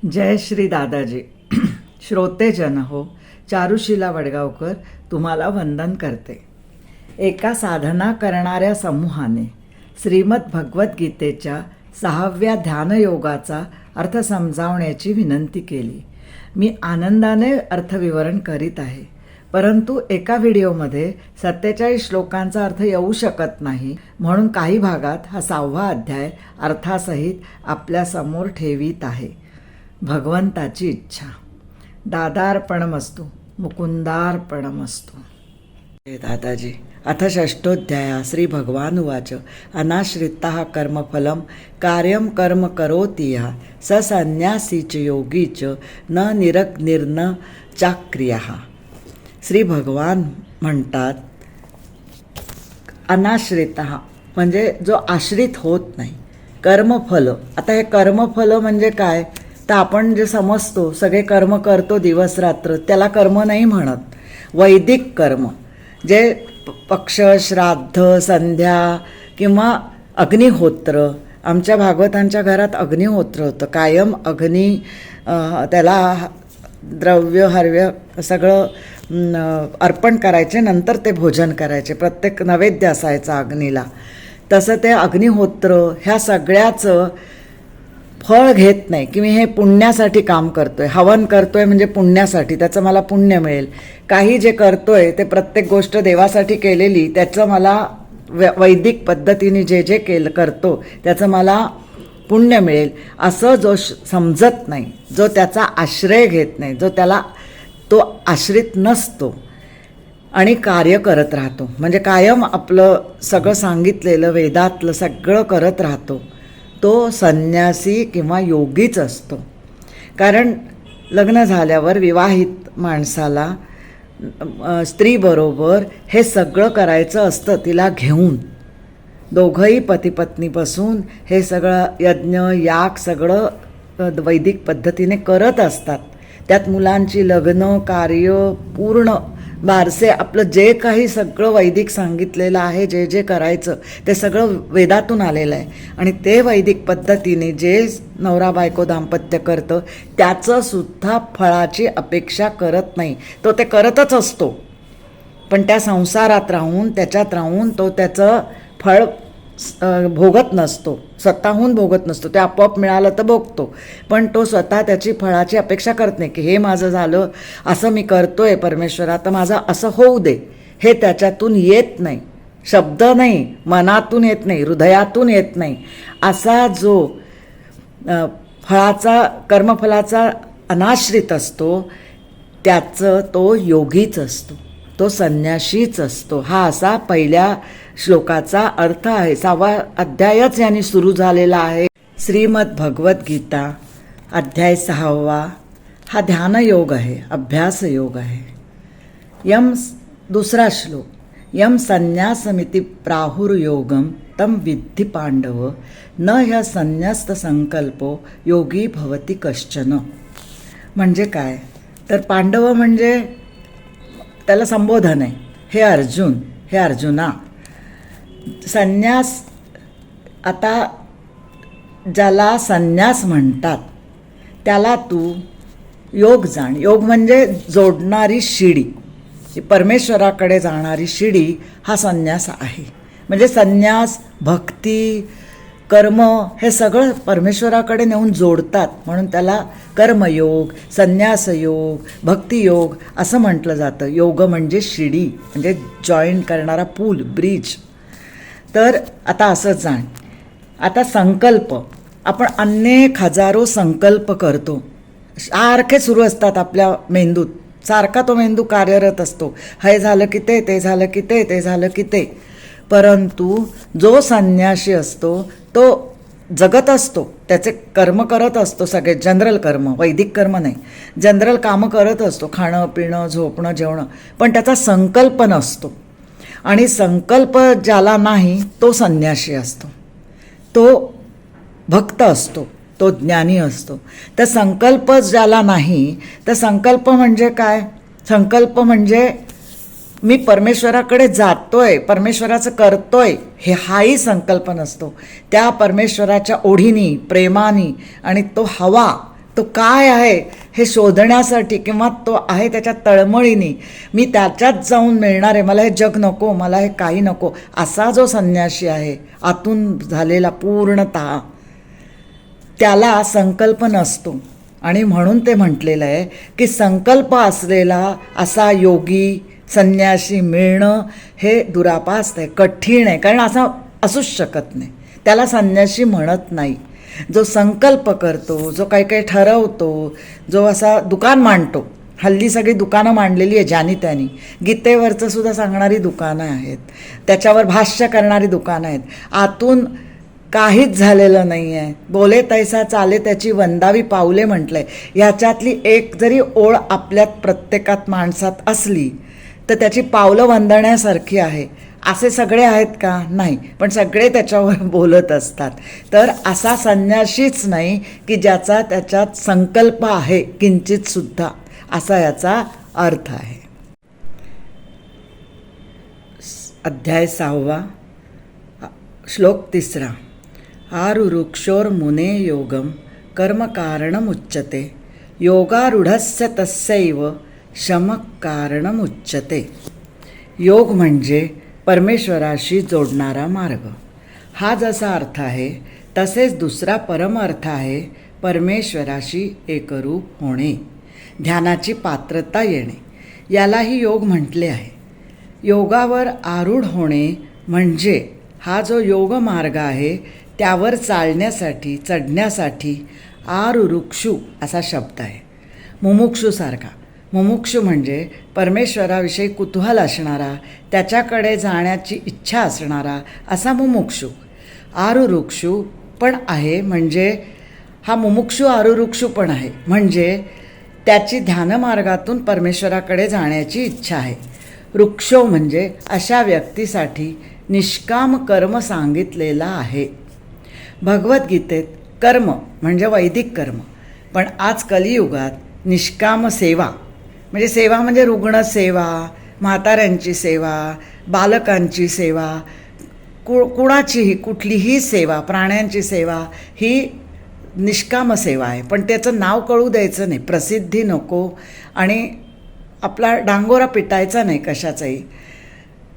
जय श्री दादाजी. श्रोतेजन हो, चारुशीला वडगावकर तुम्हाला वंदन करते. एका साधना करणाऱ्या समूहाने श्रीमद भगवद्गीतेच्या 6व्या ध्यानयोगाचा अर्थ समजावण्याची विनंती केली. मी आनंदाने अर्थविवरण करीत आहे, परंतु एका व्हिडिओमध्ये 47 श्लोकांचा अर्थ येऊ शकत नाही, म्हणून काही भागात हा 6वा अध्याय अर्थासहित आपल्यासमोर ठेवीत आहे. भगवंताची इच्छा. दादार्पणमस्तु, मुकुंदार्पणमस्तु. हे दादाजी. अथ षष्ठोध्याय. श्री भगवान उवाच. अनाश्रितः कर्मफलम कार्यं कर्म करोति यः स संन्यासी च योगी च न निरग्निर्न चाक्रियः. श्री भगवान म्हणतात, अनाश्रितः म्हणजे जो आश्रित होत नाही. कर्मफल. आता हे कर्मफल म्हणजे काय, तर आपण जे समजतो सगळे कर्म करतो दिवस रात्र, त्याला कर्म नाही म्हणत. वैदिक कर्म जे पक्ष, श्राद्ध, संध्या किंवा अग्निहोत्र. आमच्या भागवतांच्या घरात अग्निहोत्र होतं. कायम अग्नी, त्याला द्रव्य हरव्य सगळं अर्पण करायचे, नंतर ते भोजन करायचे. प्रत्येक नैवेद्य असायचा अग्नीला. तसं ते अग्निहोत्र ह्या सगळ्याचं फळ घेत नाही की मी हे पुण्यासाठी काम करतोय, हवन करतोय म्हणजे पुण्यासाठी, त्याचं मला पुण्य मिळेल. काही जे करतोय ते प्रत्येक गोष्ट देवासाठी केलेली, त्याचं मला वैदिक पद्धतीने जे जे करतो त्याचं मला पुण्य मिळेल असं जो समजत नाही, जो त्याचा आश्रय घेत नाही, जो त्याला तो आश्रित नसतो आणि कार्य करत राहतो, म्हणजे कायम आपलं सगळं सांगितलेलं वेदातलं सगळं करत राहतो, तो संन्यासी किंवा योगीच असतो. कारण लग्न झाल्यावर विवाहित माणसाला स्त्रीबरोबर हे सगळं करायचं असतं, तिला घेऊन. दोघंही पतीपत्नीपासून हे सगळं यज्ञ याग सगळं वैदिक पद्धतीने करत असतात. त्यात मुलांची लग्न, कार्य, पूर्ण बारसे, आपलं जे काही सगळं वैदिक सांगितलेलं आहे, जे जे करायचं ते सगळं वेदातून आलेलं आहे. आणि ते वैदिक पद्धतीने जे नवरा बायको दाम्पत्य करतं त्याचं सुद्धा फळाची अपेक्षा करत नाही. तो ते करतच असतो, पण त्या संसारात राहून, त्याच्यात राहून तो त्याचं फळ भोगत नसतो, स्वतःहून भोगत नसतो. ते आपोआप मिळालं तर भोगतो, पण तो स्वतः त्याची फळाची अपेक्षा करत नाही की हे माझं झालं, असं मी करतोय परमेश्वरा, तर माझं असं होऊ दे. हे त्याच्यातून येत नाही, शब्द नाही, मनातून येत नाही, हृदयातून येत नाही. असा जो फळाचा, कर्मफलाचा अनाश्रित असतो त्याचं तो योगीच असतो, तो संन्याशीच असतो. हा असा पहिल्या श्लोकाचा अर्थ आहे. 6वा अध्यायच यांनी सुरू झालेला आहे. श्रीमद भगवद्गीता अध्याय 6वा हा ध्यानयोग आहे, अभ्यास योग आहे. दुसरा श्लोक. यम संन्यासमिति प्राहुर्योगम तम विद्धि पांडव न ह्य संन्यस्त संकल्पो योगी भवती कश्चन. म्हणजे काय, तर पांडव म्हणजे त्याला संबोधन आहे. हे अर्जुन, हे अर्जुना, संन्यास, आता ज्याला संन्यास म्हणतात त्याला तू योग जाण. योग म्हणजे जोडणारी शिडी, परमेश्वराकडे जाणारी शिडी हा संन्यास आहे. म्हणजे संन्यास, भक्ती, कर्म हे सगळं परमेश्वराकडे नेऊन जोडतात, म्हणून त्याला कर्मयोग, संन्यासयोग, भक्तियोग असं म्हटलं जातं. योग म्हणजे शिडी, म्हणजे जॉईन करणारा पूल, ब्रिज. तर आता असं जाण. आता संकल्प, आपण अनेक हजारो संकल्प करतो, सारखे सुरू असतात आपल्या मेंदूत, सारखा तो मेंदू कार्यरत असतो. हे झालं की ते झालं की ते झालं की ते. परंतु जो संन्यासी असतो तो जगत असतो, त्याचे कर्म करत असतो, सगळे जनरल कर्म, वैदिक कर्म नाही, जनरल कामं करत असतो, खाणं पिणं झोपणं जेवणं, पण त्याचा संकल्प नसतो. आणि संकल्प ज्याला नाही तो संन्यासी असतो, तो भक्त असतो, तो ज्ञानी असतो. तर संकल्प ज्याला नाही, तर संकल्प म्हणजे काय, संकल्प म्हणजे मी परमेश्वराकडे जातोय, परमेश्वराचं करतोय, हे हाही संकल्प नसतो. त्या परमेश्वराच्या ओढीनी, प्रेमानी, आणि तो हवा, तो काय आहे हे शोधण्यासाठी किंवा तो आहे त्याच्या तळमळीने मी त्याच्यात जाऊन मिळणार आहे, मला हे जग नको, मला हे काही नको, असा जो संन्यासी आहे आतून झालेला पूर्णतः, त्याला संकल्प नसतो. आणि म्हणून ते म्हटलेलं आहे की संकल्प असलेला असा योगी संन्यासी मिळणं हे दुरापास्त आहे, कठीण आहे, कारण असा असूच शकत नाही. त्याला संन्यासी म्हणत नाही. जो संकल्प करतो, जो काही काही ठरवतो, जो असा दुकान मांडतो, हल्ली सगळी दुकानं मांडलेली आहे ज्यानी त्यानी, गीतेवरचं सुद्धा सांगणारी दुकानं आहेत, त्याच्यावर भाष्य करणारी दुकानं आहेत, आतून काहीच झालेलं नाही आहे. बोले तैसा चाले त्याची वंदावी पावले म्हटलंय. ह्याच्यातली एक जरी ओळ आपल्यात प्रत्येकात माणसात असली तर त्याची पावलं वंदण्यासारखी आहे. असे सगळे आहेत का? नाही, पण सगळे त्याच्यावर बोलत असतात. तर असा संन्यासीच नाही की ज्याचा त्याच्यात संकल्प आहे किंचितसुद्धा, असा याचा अर्थ आहे. अध्याय 6, श्लोक 3. आरुरुक्षोर्मुने योगम कर्मकारणमुच्यते योगारूढस्य तस्यैव शमकारणमुच्यते. योग म्हणजे परमेश्वराशी जोडणारा मार्ग, हा जसा अर्थ आहे तसेच दुसरा परम अर्थ आहे परमेश्वराशी एकरूप होणे, ध्यानाची पात्रता येणे, यालाही योग म्हटले आहे. योगावर आरूढ होणे म्हणजे हा जो योग मार्ग आहे त्यावर चालण्यासाठी, चढण्यासाठी आरुरुक्षु असा शब्द आहे. मुमुक्षुसारखा. मुमुक्षु म्हणजे परमेश्वराविषयी कुतूहल असणारा, त्याच्याकडे जाण्याची इच्छा असणारा असा मुमुक्षु. आरुरुक्षु पण आहे, म्हणजे हा मुमुक्षु आरुरुक्षु पण आहे, म्हणजे त्याची ध्यानमार्गातून परमेश्वराकडे जाण्याची इच्छा आहे. वृक्षो म्हणजे अशा व्यक्तीसाठी निष्काम कर्म सांगितलेला आहे. भगवद्गीतेत कर्म म्हणजे वैदिक कर्म, पण आज कलियुगात निष्काम सेवा म्हणजे सेवा म्हणजे रुग्णसेवा, म्हाताऱ्यांची सेवा, बालकांची सेवा, कुणाचीही कुठलीही सेवा, प्राण्यांची सेवा ही निष्काम सेवा आहे. पण त्याचं नाव कळू द्यायचं नाही, प्रसिद्धी नको आणि आपला डांगोरा पिटायचा नाही कशाचाही.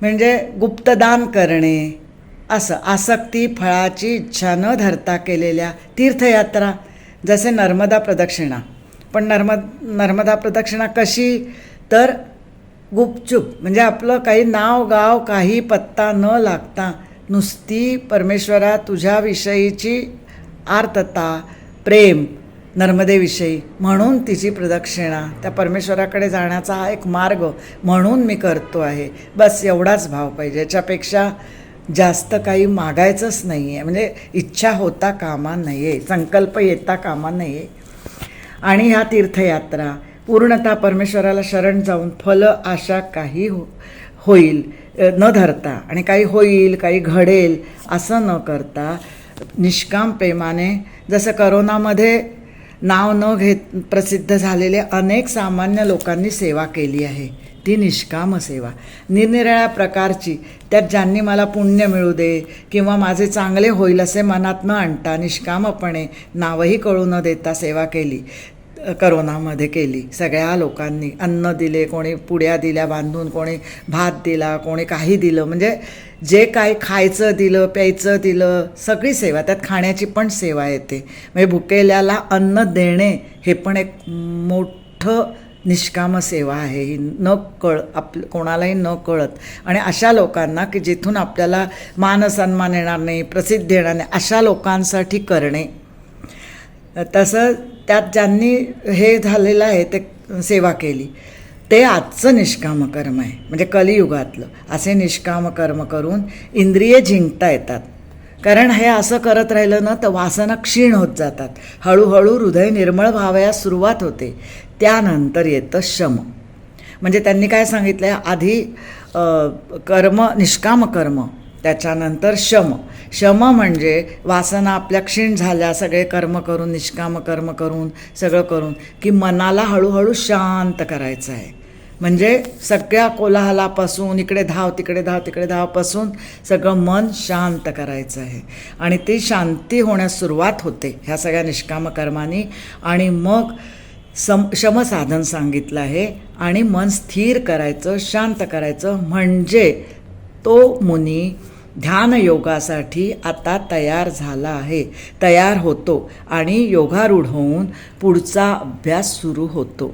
म्हणजे गुप्तदान करणे, असं आसक्ती फळाची इच्छा न धरता केलेल्या तीर्थयात्रा, जसे नर्मदा प्रदक्षिणा. पण नर्मदा प्रदक्षिणा कशी? तर गुपचूप, म्हणजे आपलं काही नाव गाव काही पत्ता न लागता नुसती परमेश्वरा तुझ्याविषयीची आर्तता, प्रेम नर्मदेविषयी म्हणून तिची प्रदक्षिणा, त्या परमेश्वराकडे जाण्याचा हा एक मार्ग म्हणून मी करतो आहे, बस एवढाच भाव पाहिजे. याच्यापेक्षा जास्त काही मागायचंच नाही आहे. म्हणजे इच्छा होता कामा नाही आहे, संकल्प येता कामा नाही आहे. आणि ह्या तीर्थयात्रा पूर्णतः परमेश्वराला शरण जाऊन फल आशा काही होईल न धरता आणि काही होईल काही घडेल असं न करता निष्काम प्रेमाने, जसं करोनामध्ये नाव न घेत प्रसिद्ध झालेले अनेक सामान्य लोकांनी सेवा केली आहे, ती निष्काम सेवा निरनिराळ्या प्रकारची. त्यात ज्यांनी मला पुण्य मिळू दे किंवा माझे चांगले होईल असे मनात न आणता निष्कामपणे नावही कळू न देता सेवा केली, करोनामध्ये केली. सगळ्या लोकांनी अन्न दिले, कोणी पुड्या दिल्या बांधून, कोणी भात दिला, कोणी काही दिलं, म्हणजे जे काय खायचं दिलं, प्यायचं दिलं, सगळी सेवा. त्यात खाण्याची पण सेवा येते. म्हणजे भुकेल्याला अन्न देणे हे पण एक मोठं निष्काम सेवा आहे, ही न कोणालाही न कळत. आणि अशा लोकांना की जिथून आपल्याला मानसन्मान येणार नाही, प्रसिद्धी येणार नाही, अशा लोकांसाठी करणे. तसं त्यात ज्यांनी हे झालेलं आहे ते सेवा केली, ते आजचं निष्काम कर्म आहे. म्हणजे कलियुगातलं असे निष्काम कर्म करून इंद्रिये जिंकता येतात. कारण हे असं करत राहिलं ना तर वासना क्षीण होत जातात. हळूहळू हृदय निर्मळ व्हावयास सुरुवात होते. त्यानंतर येतं शम. म्हणजे त्यांनी काय सांगितलं आहे, आधी कर्म निष्काम कर्म, त्याच्यानंतर शम. शम म्हणजे वासना आपल्या क्षीण झाल्या, सगळे कर्म करून निष्काम कर्म करून सगळं करून की मनाला हळूहळू शांत करायचं आहे. म्हणजे सगळ्या कोलाहलापासून इकडे धाव तिकडे धाव तिकडे धावपासून सगळं मन शांत करायचं आहे. आणि ती शांती होण्यास सुरुवात होते ह्या सगळ्या निष्काम कर्मांनी. आणि मग शमसाधन सांगितलं आहे. आणि मन स्थिर करायचं, शांत करायचं, म्हणजे तो मुनी ध्यानयोगासाठी आता तयार झाला आहे, तयार होतो आणि योगारूढ होऊन पुढचा अभ्यास सुरू होतो.